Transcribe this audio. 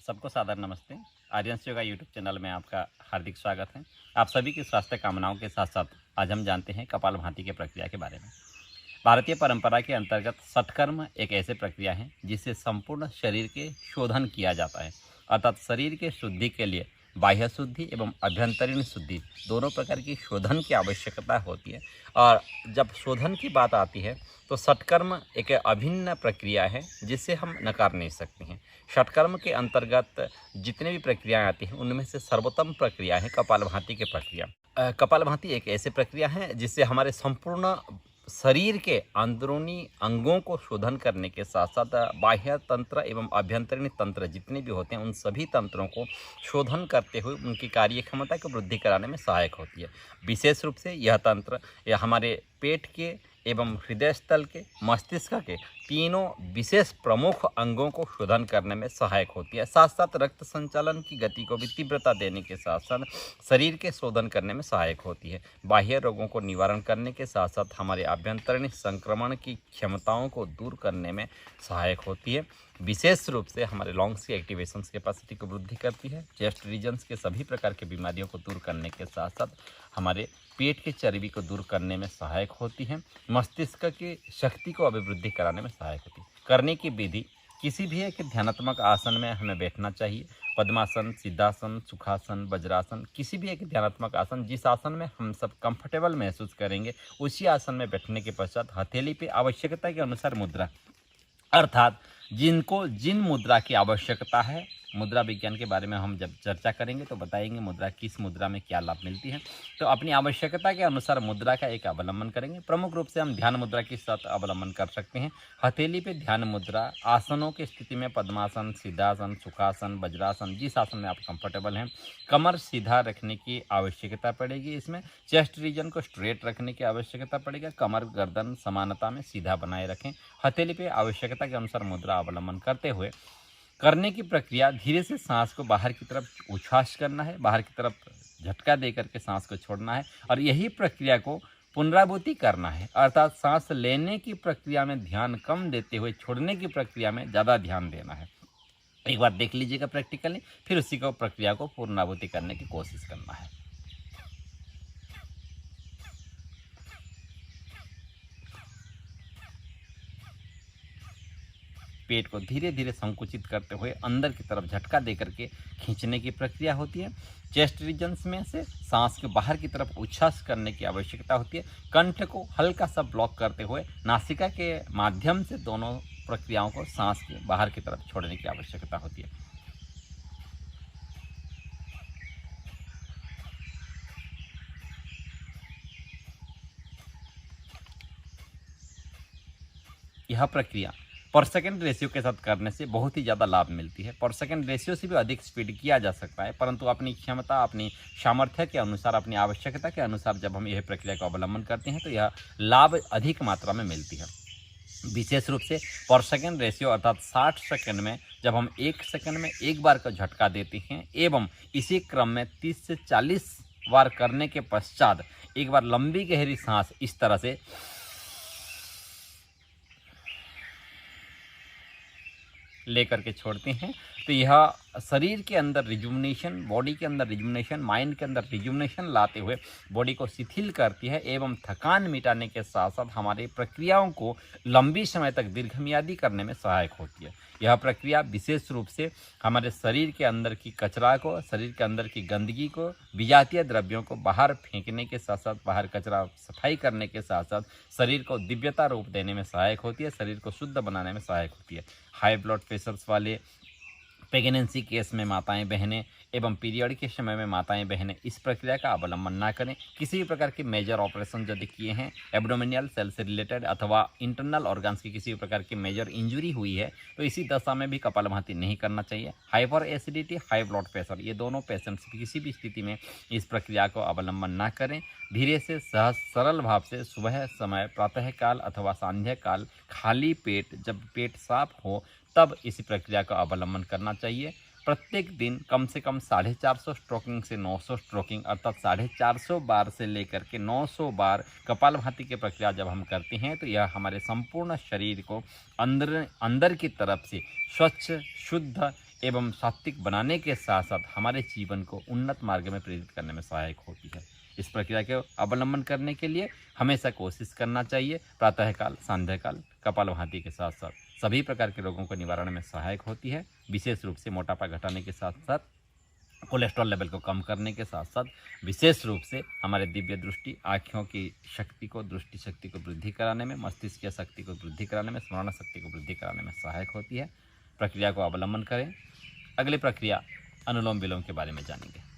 सबको सादर नमस्ते। आर्यन योगा यूट्यूब चैनल में आपका हार्दिक स्वागत है। आप सभी की स्वास्थ्य कामनाओं के साथ साथ आज हम जानते हैं कपालभाति की प्रक्रिया के बारे में। भारतीय परंपरा के अंतर्गत सत्कर्म एक ऐसे प्रक्रिया है जिससे संपूर्ण शरीर के शोधन किया जाता है, अर्थात शरीर के शुद्धि के लिए बाह्य शुद्धि एवं अभ्यंतरीण शुद्धि दोनों प्रकार की शोधन की आवश्यकता होती है। और जब शोधन की बात आती है तो सत्कर्म एक अभिन्न प्रक्रिया है जिसे हम नकार नहीं सकते हैं। षटकर्म के अंतर्गत जितने भी प्रक्रियाएं आती हैं उनमें से सर्वोत्तम प्रक्रिया है कपालभाति की प्रक्रिया। कपालभाति एक ऐसी प्रक्रिया है जिससे हमारे संपूर्ण शरीर के अंदरूनी अंगों को शोधन करने के साथ साथ बाह्य तंत्र एवं आभ्यंतरीण तंत्र जितने भी होते हैं उन सभी तंत्रों को शोधन करते हुए उनकी कार्य क्षमता को वृद्धि कराने में सहायक होती है। विशेष रूप से यह तंत्र यह हमारे पेट के एवं हृदय स्थल के मस्तिष्क के तीनों विशेष प्रमुख अंगों को शोधन करने में सहायक होती है। साथ साथ रक्त संचालन की गति को भी तीव्रता देने के साथ साथ शरीर के शोधन करने में सहायक होती है। बाह्य रोगों को निवारण करने के साथ साथ हमारे आभ्यंतरीण संक्रमण की क्षमताओं को दूर करने में सहायक होती है। विशेष रूप से हमारे लॉन्ग्स की एक्टिवेशन कैपेसिटी को वृद्धि करती है। चेस्ट रीजन्स के सभी प्रकार की बीमारियों को दूर करने के साथ साथ हमारे पेट की चर्बी को दूर करने में सहायक होती है। मस्तिष्क की शक्ति को अभिवृद्धि कराने में सहायक होती है। करने की विधि किसी भी एक ध्यानात्मक आसन में हमें बैठना चाहिए। पद्मासन, सिद्धासन, सुखासन, वज्रासन, किसी भी एक ध्यानात्मक आसन जिस आसन में हम सब कंफर्टेबल महसूस करेंगे उसी आसन में बैठने के पश्चात हथेली पे आवश्यकता के अनुसार मुद्रा, अर्थात जिनको जिन मुद्रा की आवश्यकता है, मुद्रा विज्ञान के बारे में हम जब चर्चा करेंगे तो बताएंगे मुद्रा किस मुद्रा में क्या लाभ मिलती है। तो अपनी आवश्यकता के अनुसार मुद्रा का एक अवलंबन करेंगे। प्रमुख रूप से हम ध्यान मुद्रा के साथ अवलंबन कर सकते हैं। हथेली पे ध्यान मुद्रा, आसनों की स्थिति में पद्मासन, सिद्धासन, सुखासन, वज्रासन, जिस आसन में आप कंफर्टेबल हैं। कमर सीधा रखने की आवश्यकता पड़ेगी। इसमें चेस्ट रीजन को स्ट्रेट रखने की आवश्यकता पड़ेगी। कमर गर्दन समानता में सीधा बनाए रखें। हथेली पे आवश्यकता के अनुसार मुद्रा अवलंबन करते हुए करने की प्रक्रिया धीरे से सांस को बाहर की तरफ उच्छ्वास करना है, बाहर की तरफ झटका दे करके सांस को छोड़ना है और यही प्रक्रिया को पुनरावृत्ति करना है, अर्थात सांस लेने की प्रक्रिया में ध्यान कम देते हुए छोड़ने की प्रक्रिया में ज़्यादा ध्यान देना है। एक बार देख लीजिएगा प्रैक्टिकली, फिर उसी को प्रक्रिया को पुनरावृत्ति करने की कोशिश करना है। पेट को धीरे धीरे संकुचित करते हुए अंदर की तरफ झटका दे करके खींचने की प्रक्रिया होती है। चेस्ट रीजन्स में से सांस के बाहर की तरफ उच्छ्वास करने की आवश्यकता होती है। कंठ को हल्का सा ब्लॉक करते हुए नासिका के माध्यम से दोनों प्रक्रियाओं को सांस के बाहर की तरफ छोड़ने की आवश्यकता होती है। यह प्रक्रिया पर सेकेंड रेशियो के साथ करने से बहुत ही ज़्यादा लाभ मिलती है। पर सेकेंड रेशियो से भी अधिक स्पीड किया जा सकता है, परंतु अपनी क्षमता, अपनी सामर्थ्य के अनुसार, अपनी आवश्यकता के अनुसार जब हम यह प्रक्रिया का अवलंबन करते हैं तो यह लाभ अधिक मात्रा में मिलती है। विशेष रूप से पर सेकेंड रेशियो अर्थात 60 सेकंड में जब हम 1 सेकंड में एक बार का झटका देते हैं एवं इसी क्रम में 30 से 40 बार करने के पश्चात एक बार लंबी गहरी सांस इस तरह से लेकर के छोड़ते हैं तो यह शरीर के अंदर रिजुमिनेशन, बॉडी के अंदर रिजुमिनेशन, माइंड के अंदर रिजुमिनेशन लाते हुए बॉडी को शिथिल करती है एवं थकान मिटाने के साथ साथ हमारी प्रक्रियाओं को लंबी समय तक दीर्घमियादी करने में सहायक होती है। यह प्रक्रिया विशेष रूप से हमारे शरीर के अंदर की कचरा को, शरीर के अंदर की गंदगी को, विजातीय द्रव्यों को बाहर फेंकने के साथ साथ, बाहर कचरा सफाई करने के साथ साथ शरीर को दिव्यता रूप देने में सहायक होती है, शरीर को शुद्ध बनाने में सहायक होती है। हाई ब्लड प्रेशर्स वाले, प्रेगनेंसी केस में माताएं बहनें एवं पीरियड के समय में माताएं बहनें इस प्रक्रिया का अवलंबन ना करें। किसी भी प्रकार के मेजर ऑपरेशन यदि किए हैं, एब्डोमिनियल सेल से रिलेटेड अथवा इंटरनल ऑर्गन्स की किसी भी प्रकार की मेजर इंजरी हुई है तो इसी दशा में भी कपालभाति नहीं करना चाहिए। Hyper acidity, high blood pressure, ये दोनों पेशेंट्स किसी भी स्थिति में इस प्रक्रिया को अवलंबन ना करें। धीरे से सहज सरल भाव से सुबह समय, प्रातःकाल अथवा सांध्य काल खाली पेट, जब पेट साफ हो तब इसी प्रक्रिया का अवलंबन करना चाहिए। प्रत्येक दिन कम से कम 450 स्ट्रोकिंग से 900 स्ट्रोकिंग अर्थात 450 बार से लेकर के 900 बार कपालभाति की प्रक्रिया जब हम करते हैं तो यह हमारे संपूर्ण शरीर को अंदर की तरफ से स्वच्छ, शुद्ध एवं सात्विक बनाने के साथ साथ हमारे जीवन को उन्नत मार्ग में प्रेरित करने में सहायक होती है। इस प्रक्रिया के अवलंबन करने के लिए हमेशा कोशिश करना चाहिए। प्रातःकाल, सांध्यकाल कपालभाति के साथ साथ सभी प्रकार के रोगों को निवारण में सहायक होती है। विशेष रूप से मोटापा घटाने के साथ साथ, कोलेस्ट्रॉल लेवल को कम करने के साथ साथ विशेष रूप से हमारे दिव्य दृष्टि, आँखों की शक्ति को, दृष्टि शक्ति को वृद्धि कराने में, मस्तिष्क की शक्ति को वृद्धि कराने में, स्मरण शक्ति को वृद्धि कराने में सहायक होती है। प्रक्रिया को अवलंबन करें। अगली प्रक्रिया अनुलोम विलोम के बारे में जानेंगे।